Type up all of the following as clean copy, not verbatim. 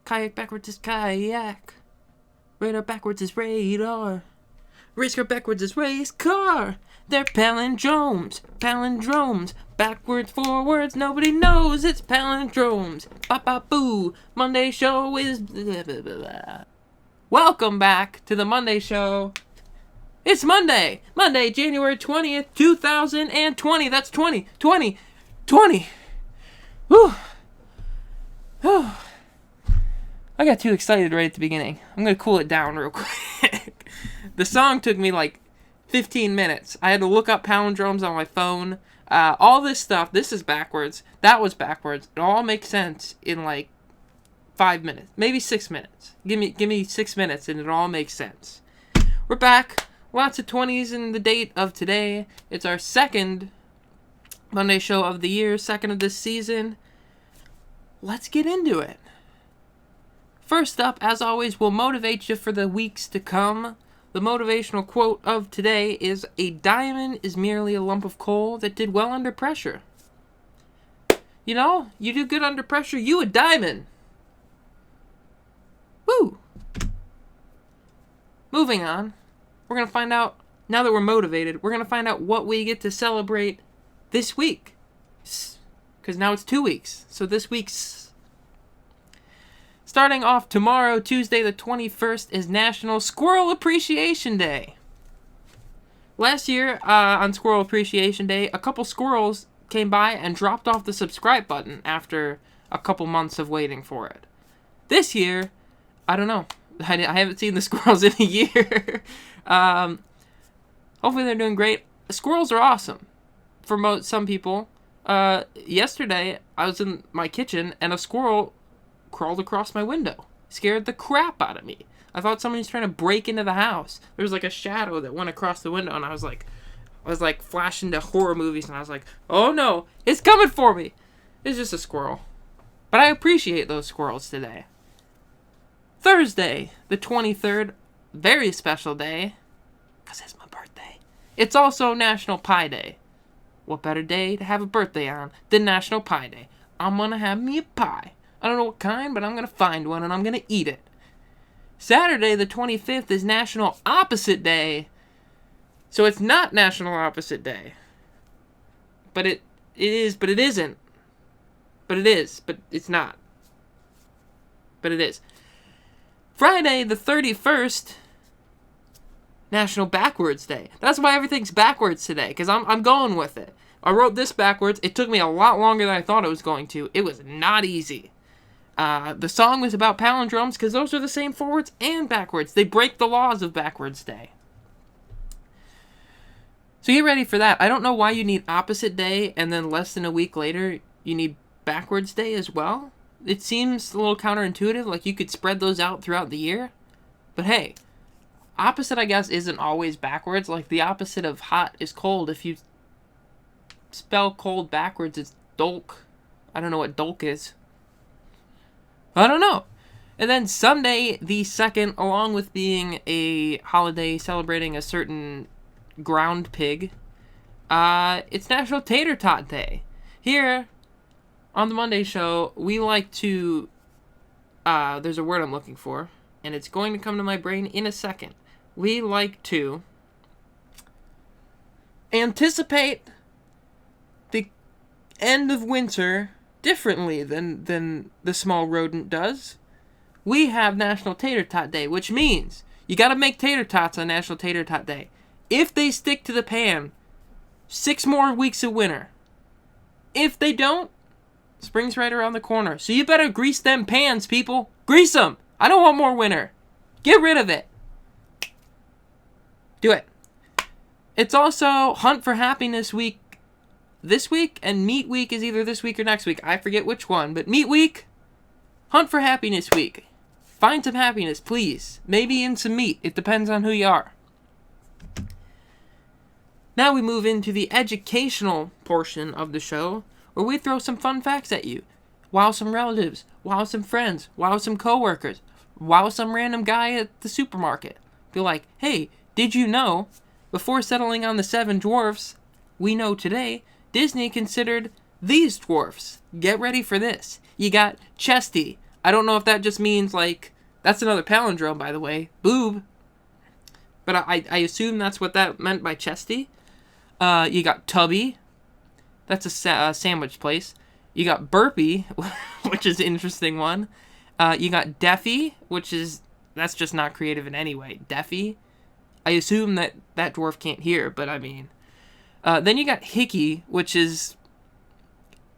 Kayak backwards is kayak. Radar backwards is radar. Race car backwards is race car. They're palindromes, palindromes. Backwards, forwards, nobody knows it's palindromes. Ba-ba-boo, Monday show is blah, blah, blah, blah. Welcome back to the Monday show. It's Monday, January 20th, 2020. That's 20. Whew. Whew. I got too excited right at the beginning. I'm going to cool it down real quick. The song took me like 15 minutes. I had to look up palindromes on my phone. All this stuff, this is backwards. That was backwards. It all makes sense in like 5 minutes. Maybe 6 minutes. Give me 6 minutes and it all makes sense. We're back. Lots of 20s in the date of today. It's our second Monday show of the year. Second of this season. Let's get into it. First up, as always, we'll motivate you for the weeks to come. The motivational quote of today is, "A diamond is merely a lump of coal that did well under pressure." You know, you do good under pressure, you a diamond. Woo! Moving on, we're going to find out, now that we're motivated, we're going to find out what we get to celebrate this week. Because now it's 2 weeks, so this week's... Starting off tomorrow, Tuesday the 21st, is National Squirrel Appreciation Day. Last year, on Squirrel Appreciation Day, a couple squirrels came by and dropped off the subscribe button after a couple months of waiting for it. This year, I don't know. I haven't seen the squirrels in a year. Hopefully they're doing great. Squirrels are awesome for some people. Yesterday, I was in my kitchen, and a squirrel crawled across my window. Scared the crap out of me. I thought somebody was trying to break into the house. There was like a shadow that went across the window, and I was like flashing to horror movies, and I was like, oh no, it's coming for me. It's just a squirrel. But I appreciate those squirrels today. Thursday, the 23rd, very special day, because it's my birthday. It's also National Pie Day. What better day to have a birthday on than National Pie Day? I'm gonna have me a pie. I don't know what kind, but I'm going to find one and I'm going to eat it. Saturday, the 25th, is National Opposite Day. So it's not National Opposite Day. But it is, but it isn't. But it is, but it's not. But it is. Friday, the 31st, National Backwards Day. That's why everything's backwards today, because I'm going with it. I wrote this backwards. It took me a lot longer than I thought it was going to. It was not easy. The song was about palindromes because those are the same forwards and backwards. They break the laws of Backwards Day. So get ready for that. I don't know why you need Opposite Day and then less than a week later you need Backwards Day as well. It seems a little counterintuitive, like you could spread those out throughout the year. But hey, opposite I guess isn't always backwards. Like the opposite of hot is cold. If you spell cold backwards, it's dolk. I don't know what dolk is. I don't know. And then Sunday the 2nd, along with being a holiday celebrating a certain ground pig, it's National Tater Tot Day. Here on the Monday show, we like to, there's a word I'm looking for, and it's going to come to my brain in a second. We like to anticipate the end of winter differently than the small rodent does. We have National Tater Tot Day, which means you gotta make tater tots on National Tater Tot Day. If they stick to the pan, 6 more weeks of winter. If they don't, spring's right around the corner. So you better grease them pans, people. Grease them. I don't want more winter. Get rid of it. Do it. It's also Hunt for Happiness Week this week, and Meat Week is either this week or next week. I forget which one, but Meat Week, Hunt for Happiness Week. Find some happiness, please. Maybe in some meat. It depends on who you are. Now we move into the educational portion of the show, where we throw some fun facts at you. Wow some relatives. Wow some friends. Wow some coworkers. Wow some random guy at the supermarket. Be like, hey, did you know, before settling on the 7 dwarfs we know today, Disney considered these dwarfs. Get ready for this. You got Chesty, I don't know if that just means, like, that's another palindrome, by the way, boob. But I assume that's what that meant by chesty. You got Tubby. That's a sandwich place. You got Burpee, which is an interesting one. You got Deafy, that's just not creative in any way. Deafy. I assume that dwarf can't hear, but I mean. Then you got Hickey, which is,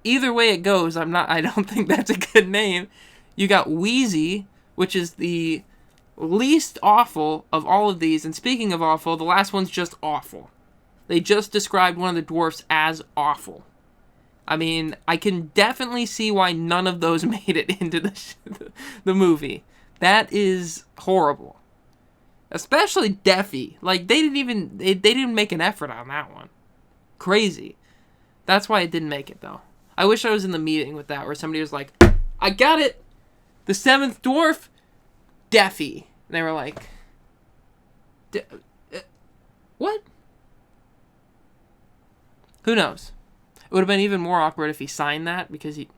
either way it goes, I don't think that's a good name. You got Wheezy, which is the least awful of all of these. And speaking of awful, the last one's just awful. They just described one of the dwarfs as awful. I mean, I can definitely see why none of those made it into the movie. That is horrible. Especially Deafy. Like, they didn't make an effort on that one. Crazy. That's why it didn't make it, though. I wish I was in the meeting with that, where somebody was like, I got it! The seventh dwarf, Deafy. And they were like, what? Who knows? It would have been even more awkward if he signed that, because he...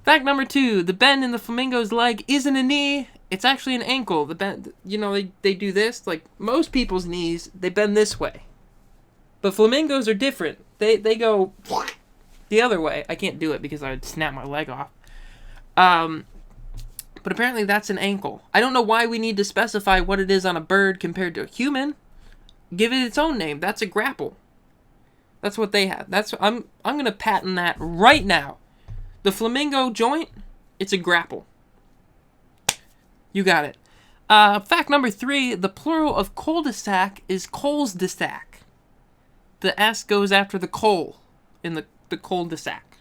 Fact number 2, the bend in the flamingo's leg isn't a knee, it's actually an ankle. The bend, they do this, like most people's knees, they bend this way. But flamingos are different. They go the other way. I can't do it because I would snap my leg off. But apparently that's an ankle. I don't know why we need to specify what it is on a bird compared to a human. Give it its own name. That's a grapple. That's what they have. I'm gonna patent that right now. The flamingo joint, it's a grapple. You got it. Fact number 3, the plural of cul-de-sac is coles-de-sac. The S goes after the coal in the cul-de-sac.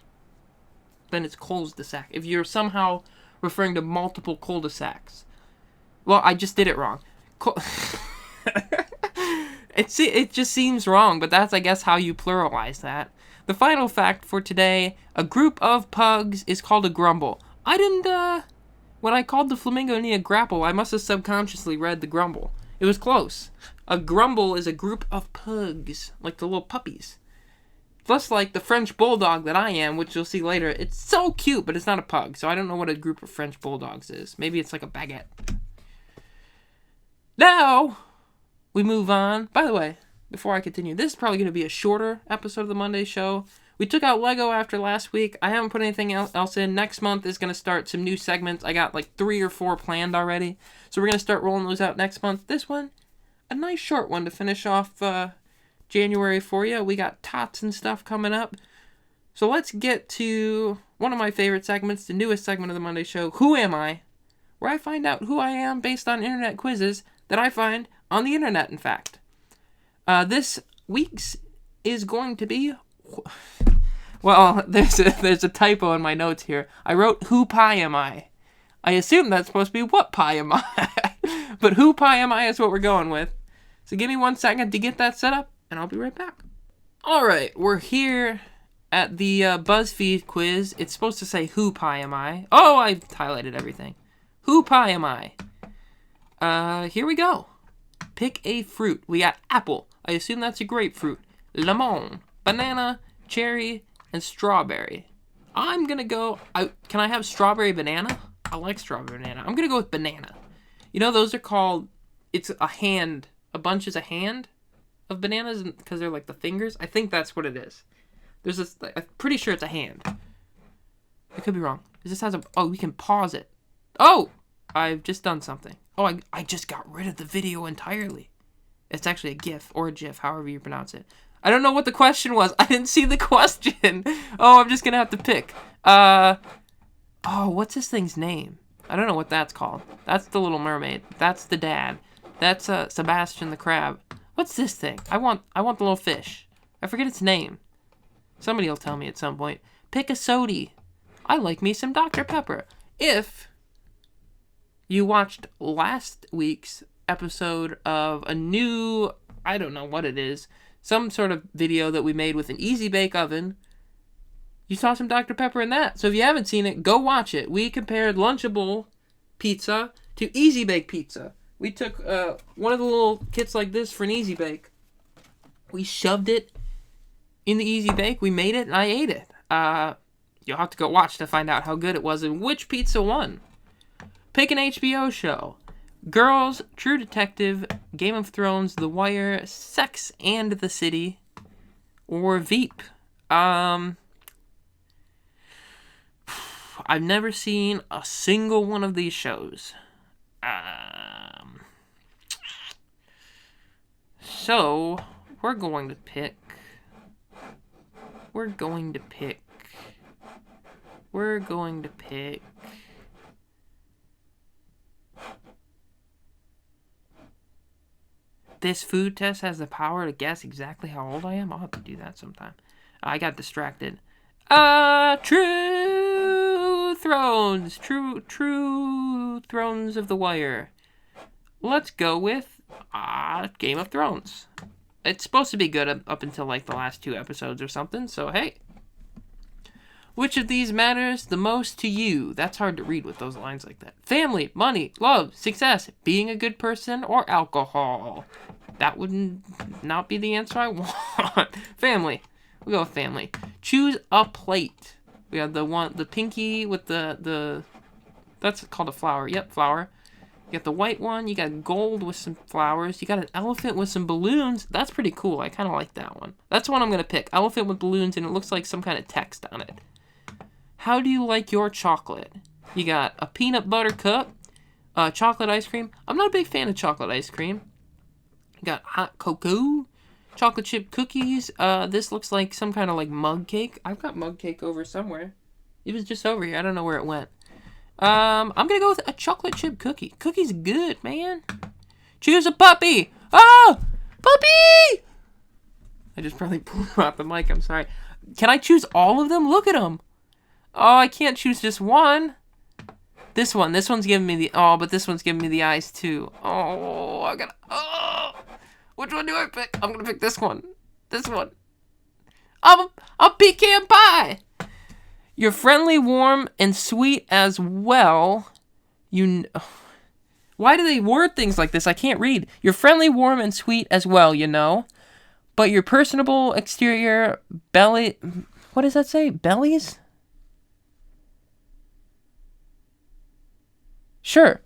Then it's coles-de-sac. If you're somehow referring to multiple cul-de-sacs. Well, I just did it wrong. It just seems wrong, but that's, I guess, how you pluralize that. The final fact for today, a group of pugs is called a grumble. I didn't, when I called the flamingo knee a grapple, I must have subconsciously read the grumble. It was close. A grumble is a group of pugs, like the little puppies. Just like the French bulldog that I am, which you'll see later. It's so cute, but it's not a pug, so I don't know what a group of French bulldogs is. Maybe it's like a baguette. Now, we move on. By the way, before I continue, this is probably going to be a shorter episode of the Monday show. We took out Lego after last week. I haven't put anything else in. Next month is going to start some new segments. I got like 3 or 4 planned already. So we're going to start rolling those out next month. This one, a nice short one to finish off January for you. We got tots and stuff coming up. So let's get to one of my favorite segments, the newest segment of the Monday show, Who Am I? Where I find out who I am based on internet quizzes that I find on the internet, in fact. This week's is going to be... Well, there's a typo in my notes here. I wrote, who pie am I? I assume that's supposed to be, what pie am I? But who pie am I is what we're going with. So give me 1 second to get that set up, and I'll be right back. Alright, we're here at the BuzzFeed quiz. It's supposed to say, who pie am I? Oh, I highlighted everything. Who pie am I? Here we go. Pick a fruit. We got apple. I assume that's a grapefruit. Lemon, banana, cherry, and strawberry. I'm gonna go... Can I have strawberry banana? I like strawberry banana. I'm gonna go with banana. You know, those are called... It's a hand. A bunch is a hand of bananas because they're like the fingers. I think that's what it is. There's this... I'm pretty sure it's a hand. I could be wrong. This has a... Oh, we can pause it. Oh! I've just done something. Oh, I just got rid of the video entirely. It's actually a GIF or a GIF, however you pronounce it. I don't know what the question was. I didn't see the question. Oh, I'm just going to have to pick. Oh, what's this thing's name? I don't know what that's called. That's the Little Mermaid. That's the dad. That's Sebastian the Crab. What's this thing? I want the little fish. I forget its name. Somebody will tell me at some point. Pick a sody. I like me some Dr. Pepper. If you watched last week's episode of a new, I don't know what it is, some sort of video that we made with an Easy Bake Oven, you saw some Dr. Pepper in that. So if you haven't seen it, go watch it. We compared Lunchable pizza to Easy Bake pizza. We took one of the little kits like this for an Easy Bake. We shoved it in the Easy Bake. We made it, and I ate it. you'll have to go watch to find out how good it was and which pizza won. Pick an HBO show. Girls, True Detective, Game of Thrones, The Wire, Sex and the City, or Veep. I've never seen a single one of these shows. So, we're going to pick this food test has the power to guess exactly how old I am. I'll have to do that sometime. I got distracted. True Thrones. True Thrones of the Wire. Let's go with Game of Thrones. It's supposed to be good up until like the last 2 episodes or something, so hey. Which of these matters the most to you? That's hard to read with those lines like that. Family, money, love, success, being a good person, or alcohol? That would not be the answer I want. Family. We'll go with family. Choose a plate. We have the pinky with the that's called a flower. Yep, flower. You got the white one. You got gold with some flowers. You got an elephant with some balloons. That's pretty cool. I kind of like that one. That's the one I'm going to pick. Elephant with balloons, and it looks like some kind of text on it. How do you like your chocolate? You got a peanut butter cup, chocolate ice cream. I'm not a big fan of chocolate ice cream. You got hot cocoa, chocolate chip cookies. This looks like some kind of like mug cake. I've got mug cake over somewhere. It was just over here. I don't know where it went. I'm gonna go with a chocolate chip cookie. Cookie's good, man. Choose a puppy. Oh, puppy! I just probably blew out the mic. I'm sorry. Can I choose all of them? Look at them. Oh, I can't choose just one. This one's giving me the, but this one's giving me the eyes too. Which one do I pick? I'm gonna pick this one. This one. I'm pecan pie. You're friendly, warm, and sweet as well. Why do they word things like this? I can't read. You're friendly, warm, and sweet as well, you know. But your personable exterior belly... What does that say? Bellies? Sure.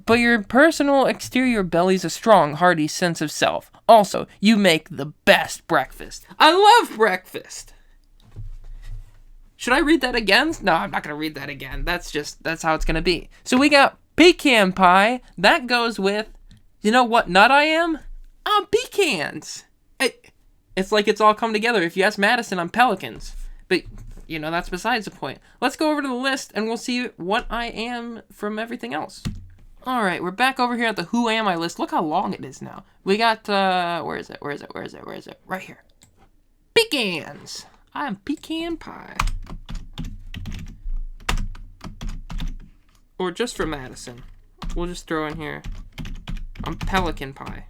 But your personal exterior belly's a strong, hearty sense of self. Also, you make the best breakfast. I love breakfast! Should I read that again? No, I'm not going to read that again. That's how it's going to be. So we got pecan pie. That goes with, you know what nut I am? I'm pecans. It's like it's all come together. If you ask Madison, I'm pelicans. But, you know, that's besides the point. Let's go over to the list and we'll see what I am from everything else. All right, we're back over here at the Who Am I list. Look how long it is now. We got, where is it? Right here. Pecans. I'm pecan pie. Or just for Madison. We'll just throw in here. I'm pelican pie.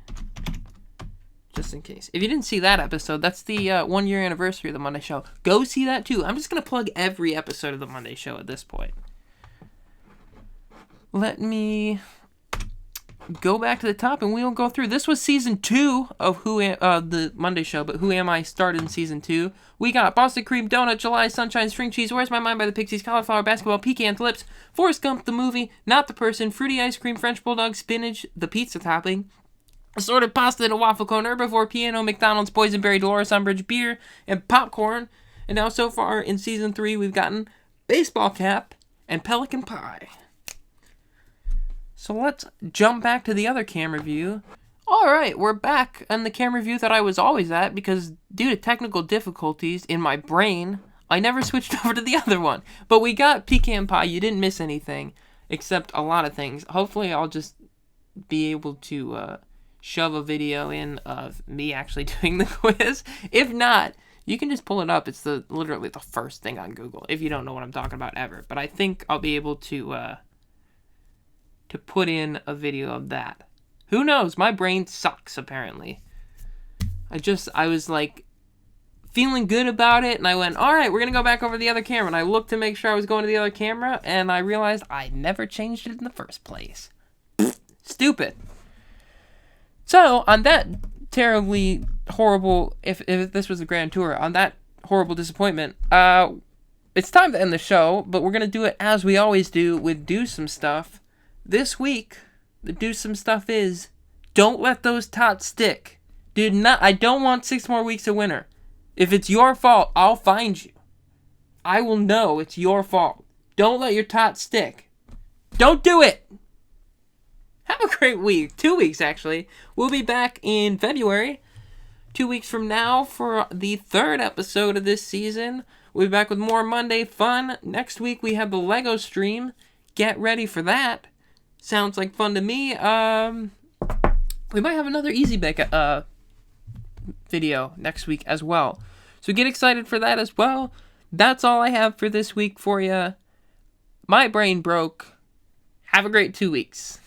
Just in case. If you didn't see that episode, that's the 1-year anniversary of the Monday Show. Go see that too. I'm just going to plug every episode of the Monday Show at this point. Let me go back to the top and we'll go through. This was season 2 of the Monday Show, but Who Am I started in season 2. We got Boston Cream Donut, July Sunshine, String Cheese, Where's My Mind by the Pixies, Cauliflower Basketball, Pecan Lips, Forrest Gump the Movie, Not the Person, Fruity Ice Cream, French Bulldog, Spinach, the Pizza Topping, Assorted Pasta in a Waffle Cone, Herbivore, Piano, McDonald's, Boysenberry, Dolores Umbridge, Beer, and Popcorn. And now so far in season 3 we've gotten Baseball Cap and Pelican Pie. So let's jump back to the other camera view. Alright, we're back on the camera view that I was always at because due to technical difficulties in my brain, I never switched over to the other one. But we got Pecan Pie. You didn't miss anything, except a lot of things. Hopefully I'll just be able to shove a video in of me actually doing the quiz. If not, you can just pull it up. It's literally the first thing on Google, if you don't know what I'm talking about ever. But I think I'll be able to put in a video of that. Who knows? My brain sucks, apparently. I was like feeling good about it, and I went, all right, we're going to go back over to the other camera. And I looked to make sure I was going to the other camera, and I realized I never changed it in the first place. Stupid. So, on that terribly horrible, if this was a grand tour, on that horrible disappointment, it's time to end the show, but we're going to do it as we always do with Do Some Stuff. This week, the Do Some Stuff is, don't let those tots stick. I don't want 6 more weeks of winter. If it's your fault, I'll find you. I will know it's your fault. Don't let your tots stick. Don't do it! Have a great week. 2 weeks, actually. We'll be back in February. 2 weeks from now for the 3rd episode of this season. We'll be back with more Monday fun. Next week we have the Lego stream. Get ready for that. Sounds like fun to me. We might have another Easy Bake video next week as well. So get excited for that as well. That's all I have for this week for you. My brain broke. Have a great 2 weeks.